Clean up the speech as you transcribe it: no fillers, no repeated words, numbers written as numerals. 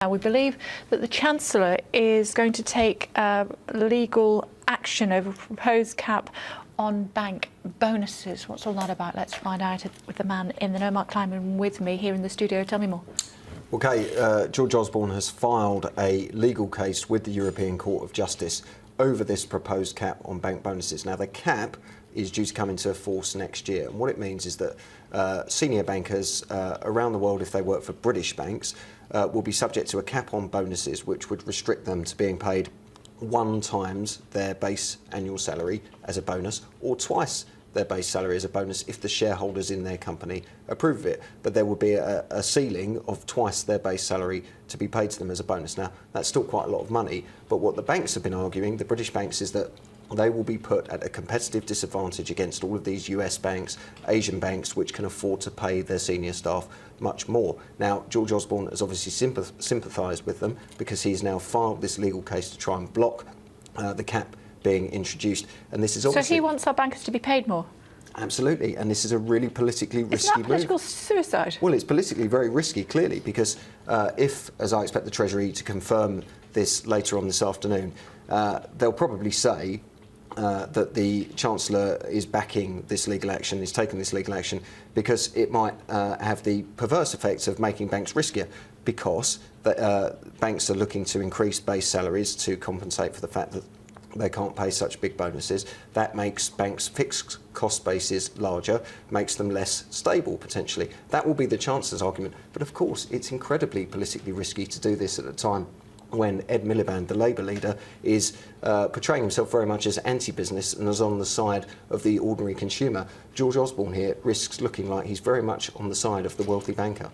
We believe that the Chancellor is going to take legal action over a proposed cap on bank bonuses. What's all that about? Let's find out with the man in the know, Mark Kleinman, with me here in the studio. Tell me more. Okay, George Osborne has filed a legal case with the European Court of Justice over this proposed cap on bank bonuses. Now, the cap is due to come into force next year, and what it means is that senior bankers around the world, if they work for British banks, will be subject to a cap on bonuses, which would restrict them to being paid 1 times their base annual salary as a bonus, or twice their base salary as a bonus if the shareholders in their company approve of it. But there will be a ceiling of twice their base salary to be paid to them as a bonus. Now, that's still quite a lot of money, but what the banks have been arguing, the British banks, is that they will be put at a competitive disadvantage against all of these US banks, Asian banks, which can afford to pay their senior staff much more. Now, George Osborne has obviously sympathised with them because he's now filed this legal case to try and block the cap being introduced. And this is obviously... So he wants our bankers to be paid more? Absolutely, and this is a really politically risky move. Isn't that political suicide? Well, it's politically very risky, clearly, because if, as I expect the Treasury to confirm this later on this afternoon, they'll probably say that the Chancellor is backing this legal action, is taking this legal action, because it might have the perverse effects of making banks riskier, because banks are looking to increase base salaries to compensate for the fact that they can't pay such big bonuses. That makes banks' fixed cost bases larger, makes them less stable, potentially. That will be the Chancellor's argument. But of course, it's incredibly politically risky to do this at a time when Ed Miliband, the Labour leader, is portraying himself very much as anti-business and as on the side of the ordinary consumer. George Osborne here risks looking like he's very much on the side of the wealthy banker.